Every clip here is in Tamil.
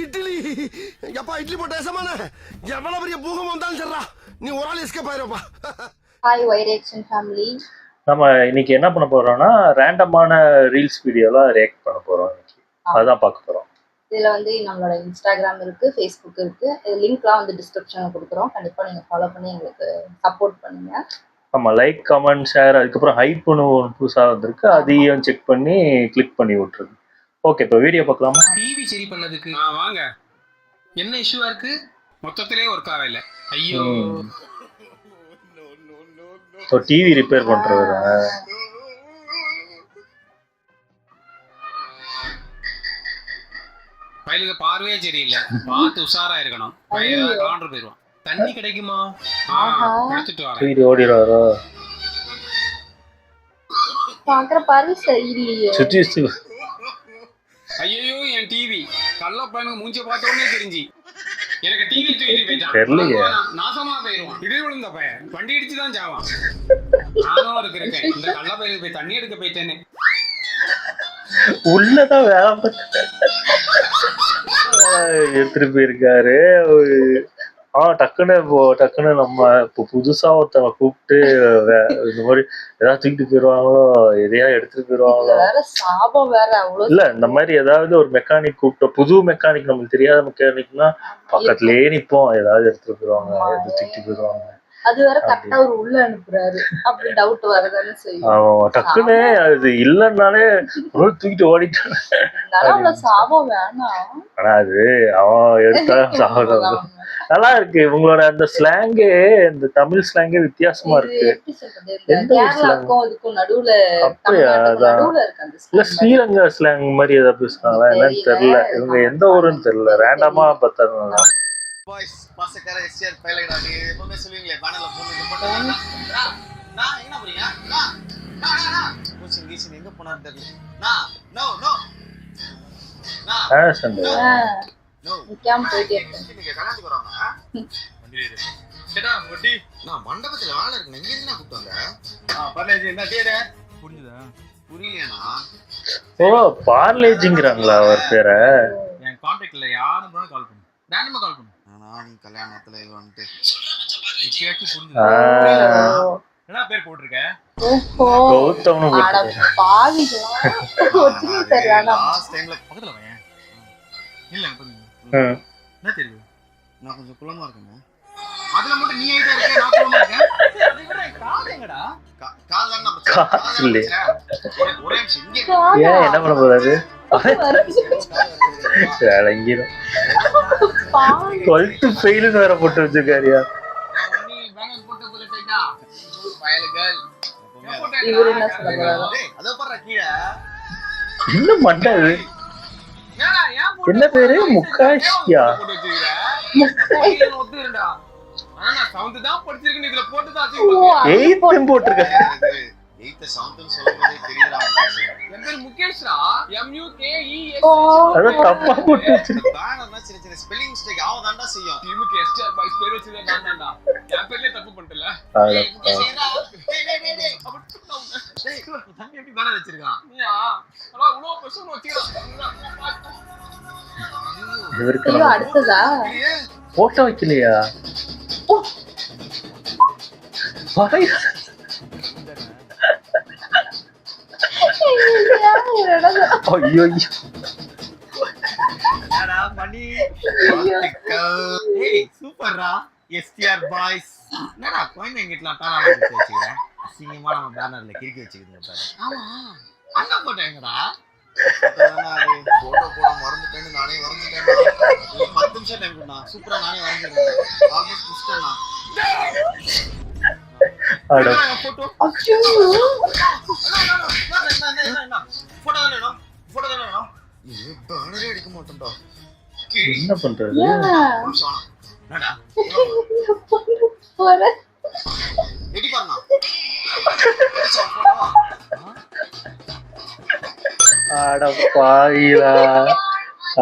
இட்லி எப்பா இட்லி போட்ட சமான எவ்வளவு பெரிய பூகம் வந்தாலும் சரிடா நீ ஒரு ஆள் எஸ்கேப் ஆயிருப்பா. ஹாய் வைரேக்ஷன் ஃபேமிலி. நம்ம இன்னைக்கு என்ன பண்ண போறோம்னா ரேண்டமான ரீல்ஸ் வீடியோலாம் ரியாக்ட் பண்ண போறோம். இன்னைக்கு அதான் பார்க்க போறோம். இதுல வந்து நம்மளோட இன்ஸ்டாகிராம் இருக்கு, ஃபேஸ்புக் இருக்கு. இது லிங்க்லாம் வந்து டிஸ்கிரிப்ஷன்ல கொடுக்குறோம். கண்டிப்பா நீங்க ஃபாலோ பண்ணி எங்களுக்கு சப்போர்ட் பண்ணுங்க. ஆமா, லைக், கமெண்ட், ஷேர், அதுக்கப்புறம் ஹைப்னு ஒரு புதுசா வந்திருக்கு, அதையும் செக் பண்ணி கிளிக் பண்ணி விட்டுருது. ஓகே, இப்போ வீடியோ பார்க்கலாமா? டிவி சரி பண்ணதுக்கு வாங்க. என்ன இஷ்யூவா இருக்கு? மொத்தத்திலே ஒர்க் ஆகல. ஐயோ, ஸோ டிவி ரிப்பேர் பண்றவரா? பையலுக்கு பார்வையே சரியில்லை. பார்த்து உஷாரா இருக்கணும். பையன் காண்டர் போயிடுவான். தண்ணி கிடைக்குமா? எடுத்துட்டு வரேன். டிவி ஓடிடுவாரோ? பாக்குற பாரு சரியில்லையே. சுற்றி ஐயோ, என் டிவி கள்ள பையனுக்கு மூஞ்ச பார்த்த உடனே தெரிஞ்சு எனக்கு டிவி தூக்கிட்டு போயிட்டான். தெரியலையே, நாசமா போயிடுவான். இடி விழுந்த பையன் வண்டி அடிச்சு தான் சாவான். நானும் இருக்கேன். இந்த கள்ள பையனுக்கு போய் தண்ணி எடுக்க போயிட்டேன்னு உள்ளதான் வேலை எடுத்துட்டு போயிருக்காரு. டக்குன்னு நம்ம இப்போ புதுசா ஒருத்தவங்க கூப்பிட்டு இந்த மாதிரி ஏதாவது தூக்கிட்டு போயிருவாங்களோ, எதையா எடுத்துட்டு போயிருவாங்களோ. இல்ல, இந்த மாதிரி ஏதாவது ஒரு மெக்கானிக் கூப்பிட்டோம், புது மெக்கானிக், நம்மளுக்கு தெரியாத மெக்கானிக்னா பக்கத்துலயே நிப்போம். ஏதாவது எடுத்துட்டு போயிருவாங்க, எது தூக்கிட்டு போயிருவாங்க. அது வேற கரெக்டா ஒரு உள்ள அனுப்புறாரு, அப்படி டவுட் வரதானே செய்யும். ஆமா, டக்குன்னு அது இல்லைன்னாலே தூக்கிட்டு ஓடிட்டான். சாபம் வேணாம். ஆனா அது அவன் எடுத்தா சாபம். நல்லா இருக்கு இவங்களோட அந்த ஸ்லாங்கே, இந்த தமிழ் ஸ்லாங்கே வித்தியாசமா இருக்கு. அப்படியா? இல்ல ஸ்ரீலங்கா ஸ்லாங் மாதிரி ஏதாவது பேசுனாங்களா என்னன்னு தெரியல. இவங்க எந்த ஊருன்னு தெரியல, ரேண்டமா பார்த்தாங்க. பாய்ஸ் பாசக்கார எஸ்ஆர் பைலடா, நீ எப்பவுமே சொல்லுவீங்களே பேனர்ல போன் போட்டு நான் எங்க போறீங்க? கோச்சிங் கீச்சிங் எங்க போனாரு தெரியல. நோ நிக்காம போயிட்டே இருக்கு. நீங்க கலாஞ்சி வராங்க வண்டில இருக்கு. கேடா வண்டி நான் மண்டபத்துல வேலை இருக்கு. எங்க இருந்து கூப்பிட்டு வந்த? பார்லேஜி என்ன டேடா புரியுதா? புரியலனா ஓ, பார்லேஜிங்கறாங்களா அவர் பேரை? என் கான்டாக்ட்ல யாரும் கூட கால் பண்ணு. டானிமா கால் பண்ணு. நான் கல்யாணத்துல வந்துட்டு கேக்கு புரியுது. என்ன பேர் போட்டுருக்க? ஓஹோ, கௌதம்னு அட பாவிகளா. ஒத்துமே தெரியல. லாஸ்ட் டைம்ல பக்கத்துல வாங்க. இல்ல பாருங்க. என்ன தெரியுது? நான் கொஞ்சம் குளமா இருக்கேன். அதுல மட்டும் நீ ஐடியா இருக்க, நான் குளமா இருக்கேன். அது விட கால் எங்கடா? கால் தான் நம்ம காசு இல்ல. ஒரே நிமிஷம் இங்க ஏன் என்ன பண்ண போறாரு? இறங்கிடும். 12th ஃபெயில்னு வேற போட்டு வச்சிருக்காரியா? நீ பேங்க் போட்டு போட்டுட்டா பயலுகள். இவரு என்ன சொல்றாரு? டேய் அத பாரு கீழ என்ன மண்டை இது? என்ன பேரு? முக்காஷியா? போட்டு வச்சிருக்க. முக்காஷியா ஒத்துறடா. ஆனா சவுண்ட் தான் படிச்சிருக்கீங்க, இதுல போட்டு தான் வச்சிருக்கீங்க. 8th போட்டுருக்க. 8th சவுண்ட்னு சொல்லும்போதே தெரியுதா? என் பேர் முகேஷ்ரா. MUKES. அத தப்பா போட்டு வச்சிருக்க. பேனர்னா சின்ன சின்ன ஸ்பெல்லிங் மிஸ்டேக் ஆவதாண்டா செய்யும். டீமுக்கு எஸ்ஆர் பாய்ஸ் பேர் வச்சதே நான் தான்டா. என் பேர்லயே தப்பு பண்ணிட்டல. டேய் தம்பி எப்படி பேனர் வச்சிருக்கான்? நீயா அட உலோ பசங்க வச்சிருக்கான். இவருக்கு ஐயோ, அடுத்ததா போட்டோ வைக்கலையா? ஐயோ, என்னடா மணி? ஏய் சூப்பர்ரா எஸ்டிஆர் பாய்ஸ். என்னடா கோயின் எங்கிட்டலாம் பேனர் வச்சிருக்கீங்க? அசிங்கமா நம்ம பேனர்ல கிறுக்கி வச்சிருக்கீங்க பாரு. ஆமா, அங்க போட்டோ எங்கடா? போட்டோ போட மறந்துட்டேன்னு நானே வரைஞ்சிட்டேன். 10 நிமிஷம் டைம் கொடுனா. சூப்பரா நானே வரைஞ்சிட்டேன். ஆல்மோஸ்ட் முடிச்சிட்டேனா. அட போட்டோ. அச்சோ, போட்டோ தானே வேணும். போட்டோ தானே வேணும். இது பேனரே எடுக்க மாட்டேன்டா. என்ன பண்றது? என்னடா போற எடி பாருங்க. அட பாயிலா.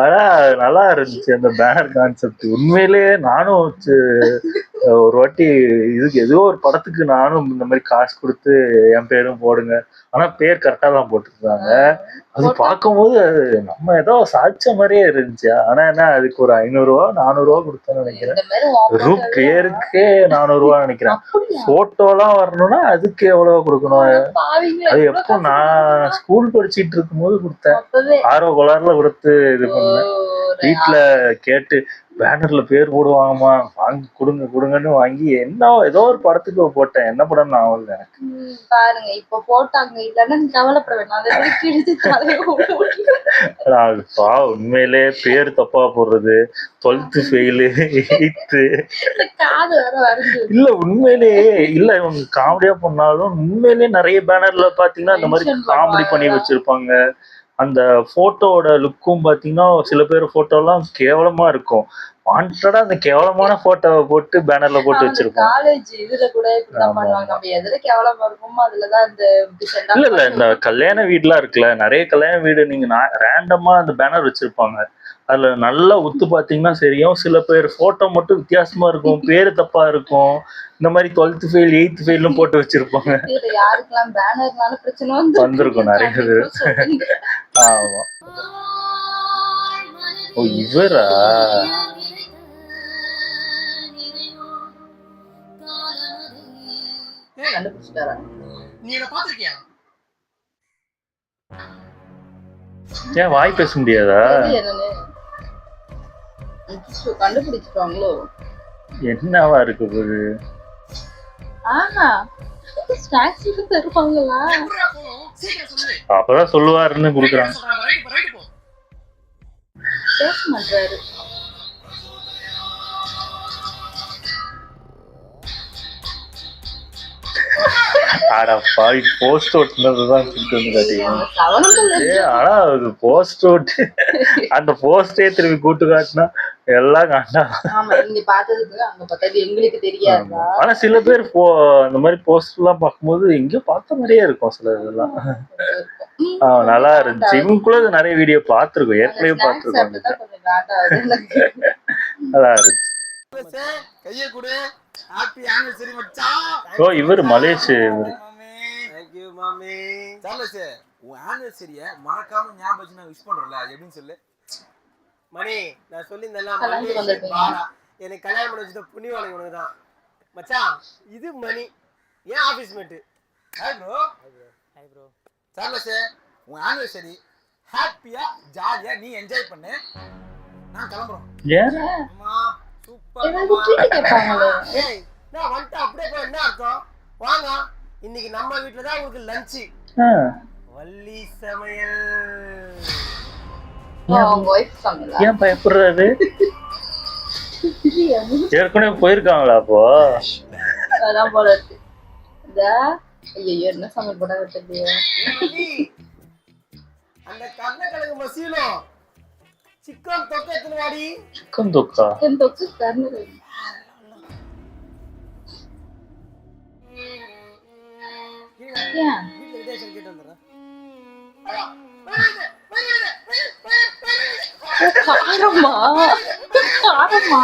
ஆனா நல்லா இருந்துச்சு அந்த பேனர் கான்செப்ட். உண்மையிலேயே நானும் ஒரு வாட்டி இதுக்கு ஏதோ ஒரு படத்துக்கு நானும் இந்த மாதிரி காசு கொடுத்து என் பேரும் போடுங்க, ஆனா பேர் கரெக்டா தான் போட்டுருந்தாங்க. அது பார்க்கும்போது அது நம்ம ஏதோ சாதிச்ச மாதிரியே இருந்துச்சு. ஆனா என்ன அதுக்கு ஒரு 500 ரூபா 400 ரூபா கொடுத்தேன்னு நினைக்கிறேன். இந்த மாதிரி உன் வெறும் photo பேருக்கே 400 ரூபா நினைக்கிறேன். அப்படியா? போட்டோ எல்லாம் வரணும்னா அதுக்கு எவ்வளவு கொடுக்கணும்? பாவிங்களா, அது இவ்வளவு எப்போ காசு நான் ஸ்கூல் படிச்சிட்டு இருக்கும்போது கொடுத்தேன். அப்பவே. ஆர்வ கோளாறுல கொடுத்து இது பண்ணேன். வீட்டுல கேட்டு பேனர்ல பேர் போடுவாங்கம்மா, வாங்கி கொடுங்க கொடுங்கன்னு வாங்கி என்ன ஏதோ ஒரு படத்துக்கு போட்டேன். என்ன படம் நான் எனக்கு பாருங்க இப்ப போட்டாங்க இல்லன்னா நீ கவலைப்பட வேண்டாம். அதை கிழிச்சு தலையை உண்மையிலே பேர் தப்பா போடுறது, 12th ஃபெயிலு 8th காது வேற வரைஞ்சு இல்ல உண்மையிலேயே இல்ல. இவங்க காமெடியா பண்ணாலும் உண்மையிலேயே நிறைய பேனர்ல பாத்தீங்கன்னா இந்த மாதிரி காமெடி பண்ணி வச்சிருப்பாங்க. அந்த போட்டோட லுக்கும் பாத்தீங்கன்னா சில பேர் போட்டோ எல்லாம் கேவலமா இருக்கும். வாண்டடா அந்த கேவலமான போட்டோவை போட்டு பேனர்ல போட்டு வச்சிருப்போம். காலேஜ் இதுல கூட இப்படிதான் பண்ணுவாங்க. நம்ம எதுல கேவலமா இருக்குமோ அதுலதான் இந்த இல்ல இந்த கல்யாண வீடுலாம் இருக்குல்ல, நிறைய கல்யாண வீடு நீங்க ரேண்டமா அந்த பேனர் வச்சிருப்பாங்க. அதுல நல்லா உத்து பாத்தீங்கன்னா சரியும். சில பேர் போட்டோ மட்டும் வித்தியாசமா இருக்கும், பேரு தப்பா இருக்கும். இந்த மாதிரி 12th ஃபெயில் 8th ஃபெயிலும் போட்டு வச்சிருப்பாங்க. யாருக்கெல்லாம் பேனர்னால பிரச்சனை வந்திருக்கும் நிறைய பேர். ஆமா. ஓ இவரா? கண்டுபிடிச்சிட்டாரா? நீ என்ன பாத்திருக்கியா? ஏன் வாய் பேச முடியாதா? கண்டுபிடிச்சிட்டாங்களோ? என்னவா இருக்கு போது? ஸ்நாக்ஸ் தருவாங்களா? அப்பதான் சொல்லுவாருன்னு குடுக்குறாங்க. பேச மாட்டாரு. ஆனா பாவி போஸ்ட் ஓட்டுனதுதான் கூட்டு வந்து காட்டிங்க. ஆனா அது போஸ்ட் ஓட்டு அந்த போஸ்டே திரும்பி கூட்டு காட்டினா எல்லாம் காட்டா. ஆனா சில பேர் இந்த மாதிரி போஸ்ட் எல்லாம் பார்க்கும்போது எங்கேயோ பார்த்த மாதிரியே இருக்கும் சில இதெல்லாம். நல்லா இருந்துச்சு. இவங்களுக்குள்ள நிறைய வீடியோ பார்த்திருக்கோம், ஏற்கனவே பார்த்திருக்கோம். நல்லா இருந்துச்சு. கையை கொடு. ஹாப்பி ஆனிவர்சரி மச்சான். ஓ இவர் மலேஷ். Thank you மாமி. சார்லஸ் உன் ஆனிவர்சரியை மறக்காம ஞாபகம் வச்சு நான் விஷ் பண்றேன்ல, எப்படின்னு சொல்லு. மணி நான் சொல்லியிருந்தேன்ல எனக்கு கல்யாணம் பண்ணி வச்சுட்ட புண்ணியவாளி உனக்கு தான் மச்சான். இது மணி ஏன் office mate. Hi bro. Hi bro. Charles உன் ஆனிவர்சரி ஹாப்பியா ஜாலியா நீ என்ஜாய் பண்ணு. நான் கிளம்புறோம். ஏன் அம்மா சூப்பர் கேட்பாங்களே. ஏய் நான் வந்து அப்படியே போய் என்ன அர்த்தம்? வாங்க இன்னைக்கு நம்ம வீட்ல தான் உங்களுக்கு லஞ்ச். வள்ளி சமையல். ஏன் பயப்படுறாரு? ஏற்கனவே போயிருக்காங்களா அப்போ? அதான் போல இருக்கு. ஐயோ என்ன சமையல் போட விட்டது. அந்த கர்ணக்கிழங்கு மசீலும் சிக்கன் தொக்கு எத்தனை வாடி? சிக்கன் தொக்கா? சிக்கன் தொக்கு கர்ணக்கிழங்கு. ஏன் வீட்ல ரிலேஷன் கேட்டு வந்துறேன். காரமா காரமா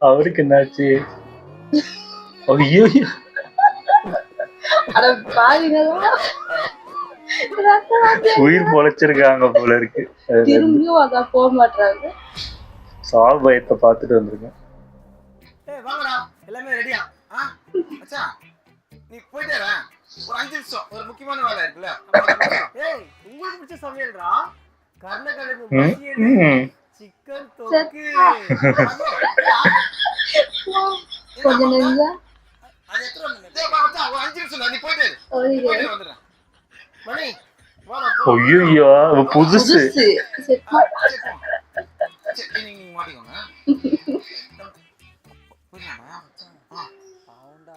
அவருக்கு என்னாச்சு? ஐயோ அட பாவிங்களா, உயிர் பொழைச்சிருக்காங்க போல இருக்கு. திரும்பியும் அதான் போக மாட்டாங்க. சால் பயத்தை பார்த்துட்டு வந்திருக்கேன். ஏய் வாங்கடா எல்லாமே ரெடியா? மச்சான் நீ போயிட்டு வர. ஒரு 5 நிமிஷம் ஒரு முக்கியமான வேலை இருக்குல்ல. ஏய் உங்களுக்கு பிடிச்ச சமையல்டா. கர்ணக்கிழங்கு மசியல் சிக்கன் தொக்கு. கொஞ்ச நேரம் அது எத்தனை நிமிஷம்? டேய் மச்சான் ஒரு 5 நிமிஷம் நீ போயிட்டு வந்துறேன். மணி வா நான் ஐயோ புதுசு. நீங்க மாட்டிக்கோங்க. புரியமா? பாவுண்டா.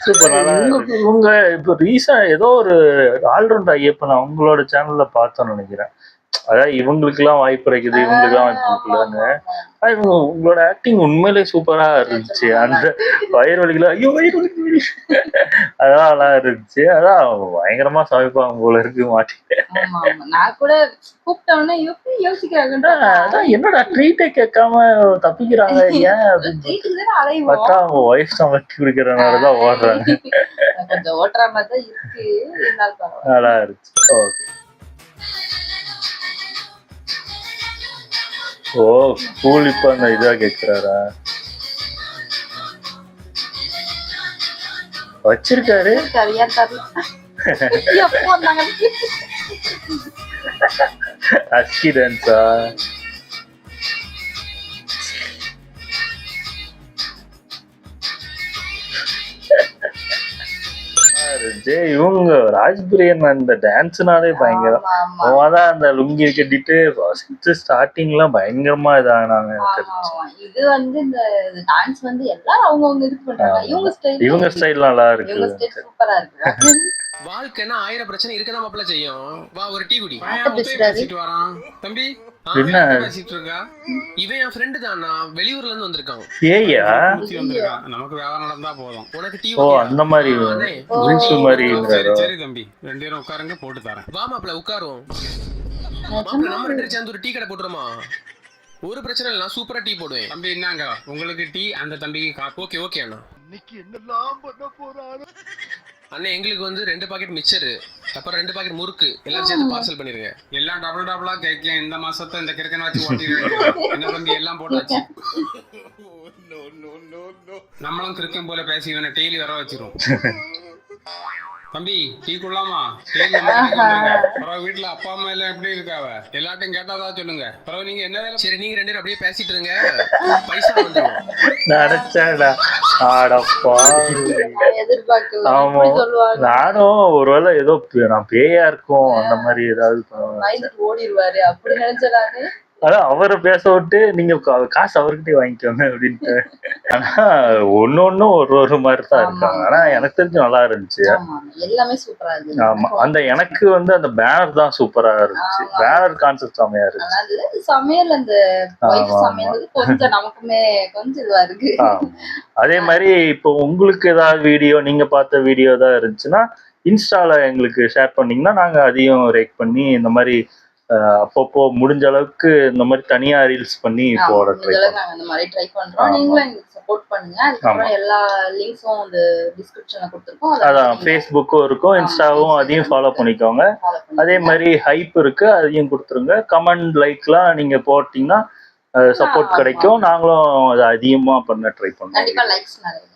சூப்பர். இவங்க இப்ப ரீசன் ஏதோ ஒரு ஆல்ரவுண்டர் ஐயப்பன் அவங்களோட சேனல்ல பார்த்தோம்னு நினைக்கிறேன். அதாவது இவங்களுக்கு எல்லாம் வாய்ப்பு கிடைக்குது, இவங்களுக்கு எல்லாம் வாய்ப்பு கொடுக்கலன்னு. உங்களோட ஆக்டிங் உண்மையிலே சூப்பரா இருந்துச்சு. அந்த வயிறு வலிக்கல, ஐயோ வயிறு வலிக்கு, அதான் நல்லா இருந்துச்சு. அதான் பயங்கரமா சமைப்பாங்க போல இருக்கு மாட்டிட்டேன். நான் கூட கூப்பிட்டவொடனே எப்படி யோசிக்கிறாங்கன்ற அதான் என்னடா ட்ரீட்டை கேட்காம தப்பிக்கிறாங்க ஏன் அப்படின்னு பார்த்தா அவங்க ஒய்ஃப் சமைச்சு குடிக்கிறனாலதான் ஓடுறாங்க. கொஞ்சம் ஓட்டுற மாதிரி தான் இருக்கு, நல்லா இருந்துச்சு. ஓ கூல் இப்ப அந்த இதா கேக்குறாரா வச்சிருக்காரு. அஸ்கி டான்ஸா? இவங்க ராஜ்பிரியன் அந்த டான்ஸ்னாலே பயங்கரம். அவதான் அந்த லுங்கி கட்டிட்டு ஃபர்ஸ்ட் ஸ்டார்டிங்லாம் பயங்கரமா இதானாங்க. இது வந்து இந்த டான்ஸ் வந்து எல்லாரும் அவங்கவங்க இது பண்றாங்க. இவங்க ஸ்டைல் நல்லா இருக்கு, சூப்பரா இருக்கு. வாழ்க்கைன்னா 1000 பிரச்சனை இருக்கதான் மாப்பிள்ள செய்யும். வா ஒரு டீ குடி. வரான் தம்பி என்ன பேசிட்டு இருக்கா? இவன் என் ஃப்ரெண்டு தானா, வெளியூர்ல இருந்து வந்திருக்கான். ஏயா நமக்கு வியாபாரம் நடந்தா போதும். உனக்கு டீ ஓ அந்த மாதிரி ஜூஸ் மாதிரிங்கறாரோ? சரி தம்பி, 2 பேரும் உட்காருங்க, போட்டு தரேன். வா மாப்பிள்ள உட்காருவோம். மாப்பிள்ள நம்ம 2 பேரும் சேர்ந்து ஒரு டீ கடை போட்டுறோமா? ஒரு பிரச்சனை இல்ல, நான் சூப்பரா டீ போடுவேன். தம்பி என்னங்க உங்களுக்கு டீ, அந்த தம்பிக்கு காபி. ஓகே ஓகே அண்ணா. இன்னைக்கு என்னெல்லாம் பண்ண போறாரு அண்ணே. எங்களுக்கு வந்து 2 பாக்கெட் மிக்சர், அப்புறம் 2 பாக்கெட் முறுக்கு எல்லாரும் சேர்த்து பார்சல் பண்ணிருங்க. எல்லாம் டபுள் டபுளா கேட்கலாம். இந்த மாசத்தை இந்த கிறுக்கனை வச்சு ஓட்டிடுவேன். என்ன தம்பி எல்லாம் போட்டாச்சு. நம்மளும் கிறுக்கன் போல பேசி இவனை டெய்லி வர வச்சிரும். தம்பி டீ குடலாமா? வீட்டுல அப்பா அம்மா எல்லாம் எப்படி இருக்காவ? எல்லாத்தையும் கேட்டாதான் சொல்லுங்க. பரவாயில்ல, நீங்க என்ன வேலை? சரி நீங்க 2 பேரும் அப்படியே பேசிட்டு இருங்க, பைசா வந்துடும். நானும் ஒருவேளை ஏதோ நான் பேயா இருக்கும் அந்த மாதிரி ஏதாவது ஓடிடுவாரு அப்படி நினைச்சாரு. அதான் அவரை பேச விட்டு நீங்க காசு அவர்கிட்டயே வாங்கிக்கோங்க அப்படின்ட்டு. ஆனா ஒன்னொன்னும் ஒரு மாதிரிதான் இருக்காங்க. ஆனா எனக்கு தெரிஞ்சு நல்லா இருந்துச்சு, எல்லாமே சூப்பரா இருந்துச்சு. ஆமா அந்த எனக்கு வந்து அந்த பேனர் தான் சூப்பரா இருந்துச்சு. பேனர் கான்செப்ட் செமையா இருந்துச்சு. சமையல் அந்த சமையல் கொஞ்சம் நமக்குமே கொஞ்சம் இதுவா இருக்கு. அதே மாதிரி இப்போ உங்களுக்கு ஏதாவது வீடியோ, நீங்க பார்த்த வீடியோ ஏதாவது இருந்துச்சுன்னா இன்ஸ்டால எங்களுக்கு ஷேர் பண்ணீங்கன்னா நாங்க அதையும் ரேக் பண்ணி இந்த மாதிரி அப்பப்போ முடிஞ்ச அளவுக்கு இந்த மாதிரி தனியா ரீல்ஸ் பண்ணி போட ட்ரை பண்றோம். நீங்களும் எங்களுக்கு சப்போர்ட் பண்ணுங்க. அதுக்கப்புறம் எல்லா லிங்க்ஸும் அந்த டிஸ்கிரிப்ஷன்ல கொடுத்திருக்கோம். அதான் ஃபேஸ்புக்கும் இருக்கும், இன்ஸ்டாவும், அதையும் ஃபாலோ பண்ணிக்கோங்க. அதே மாதிரி ஹைப் இருக்கு, அதையும் கொடுத்துருங்க. கமெண்ட் லைக்லாம் நீங்க போட்டீங்கன்னா சப்போர்ட் கிடைக்கும். நாங்களும் அதை அதிகமா பண்ண ட்ரை பண்ணுவோம். கண்டிப்பா லைக்ஸ் நிறைய.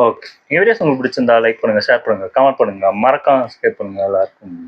ஓகே. இந்த வீடியோஸ் உங்களுக்கு பிடிச்சிருந்தா லைக் பண்ணுங்க, ஷேர் பண்ணுங்க, கமெண்ட் பண்ணுங்க, மறக்காம சப்ஸ்கிரைப் பண்ணுங்க. எல்லாருக்கும்